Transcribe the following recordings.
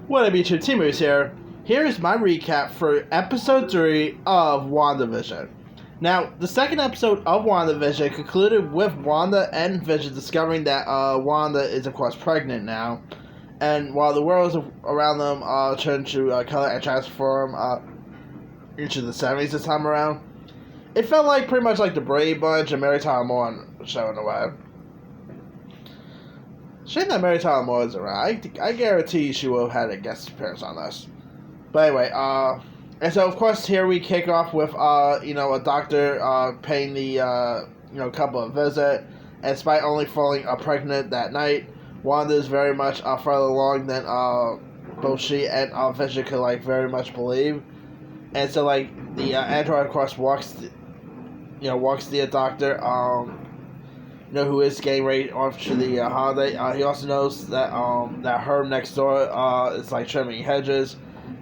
Wandavision Teamers here. Here's my recap for episode 3 of Wandavision. Now, the second episode of Wandavision concluded with Wanda and Vision discovering that Wanda is, of course, pregnant now. And while the world around them turned to color and transform into the 70s this time around, it felt like pretty much like the Brady Bunch and Mary Tyler Moore show in a way. Shame that Mary Tyler Moore is around. I guarantee she would have had a guest appearance on this. But anyway, and so of course here we kick off with a doctor paying the couple a visit, and despite only falling pregnant that night, Wanda is very much further along than both she and Vision could very much believe, and so the android of course walks the doctor who is getting ready off to the holiday. He also knows that Herb next door is trimming hedges,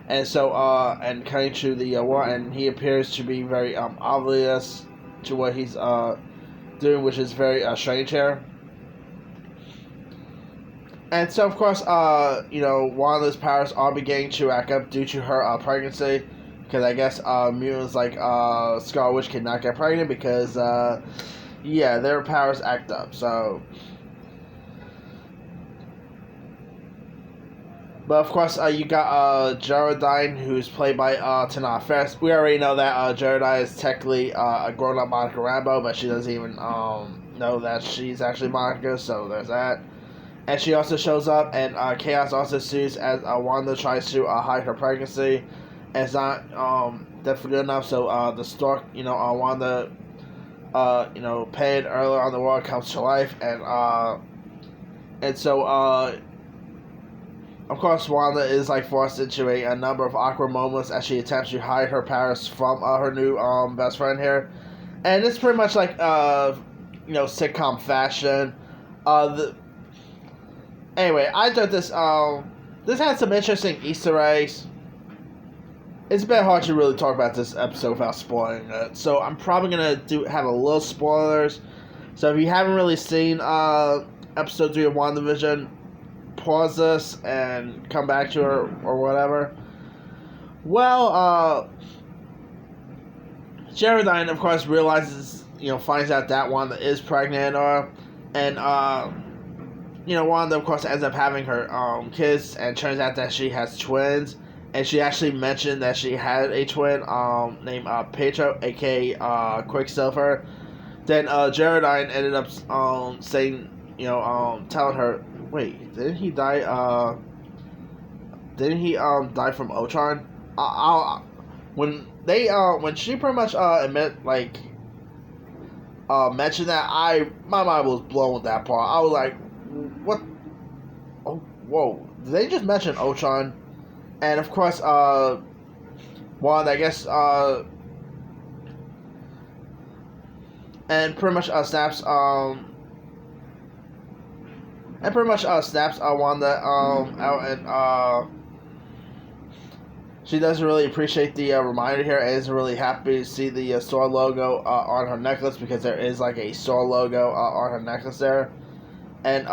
and so and coming to the war, and he appears to be very obvious to what he's doing, which is very strange here. And so of course Wanda's powers are beginning to act up due to her pregnancy, because I guess mutants like Scarlet Witch cannot get pregnant because their powers act up, so. But of course, you got Geraldine, who's played by Tana Ferris. We already know that Geraldine is technically a grown-up Monica Rambeau, but she doesn't even know that she's actually Monica, so there's that. And she also shows up, and chaos also ensues as Wanda tries to hide her pregnancy. And it's not definitely good enough, so the Stork, Wanda paid earlier on the world comes to life, and so of course Wanda is forced into a number of awkward moments as she attempts to hide her powers from her new best friend here, and it's pretty much sitcom fashion. Anyway, I thought this had some interesting Easter eggs. It's a bit hard to really talk about this episode without spoiling it, so I'm probably gonna have a little spoilers. So if you haven't really seen episode 3 of WandaVision, pause this and come back to her or whatever. Well, Geraldine of course realizes, finds out that Wanda is pregnant, and Wanda of course ends up having her kids, and turns out that she has twins. And she actually mentioned that she had a twin named Pedro, aka Quicksilver. Then Geraldine ended up saying, telling her, wait, didn't he die? Didn't he die from Ultron? When she pretty much mentioned that, my mind was blown with that part. I was like, what? Oh, whoa! Did they just mention Ultron? And of course, Wanda, I guess, and pretty much snaps, Wanda out, and she doesn't really appreciate the reminder here, and isn't really happy to see the SOAR logo on her necklace, because there is a SOAR logo on her necklace there, and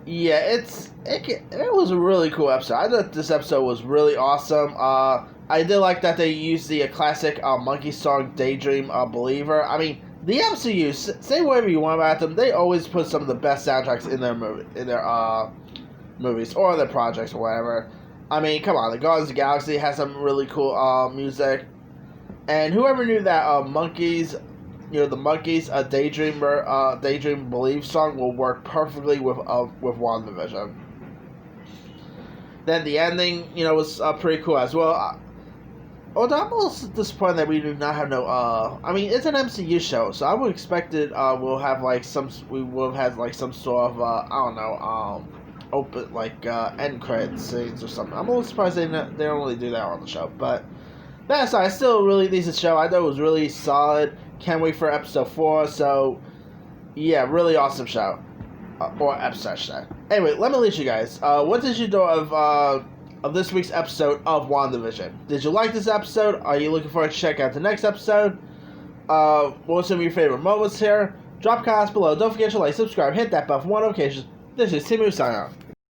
it was a really cool episode. I thought this episode was really awesome. I did like that they used the classic Monkey song "Daydream Believer." I mean, the MCU, say whatever you want about them, they always put some of the best soundtracks in their movies or their projects or whatever. I mean, come on, the Guardians of the Galaxy has some really cool music, and whoever knew that Monkeys. The Monkeys' Daydream Believe song will work perfectly with WandaVision. Then the ending, was pretty cool as well. Although I'm a little disappointed that we do not have no. I mean, it's an MCU show, so I would expect it. We'll have we will have had some sort of I don't know, open end credit scenes or something. I'm a little surprised they don't really do that on the show, but that's not. It's still a really decent show. I thought it was really solid. Can't wait for episode 4. So, yeah, really awesome show. Or episode, I should say. Anyway, let me leave you guys. What did you think of this week's episode of WandaVision? Did you like this episode? Are you looking forward to check out the next episode? What were some of your favorite moments here? Drop comments below. Don't forget to like, subscribe, hit that bell for more notifications. This is Timu signing off.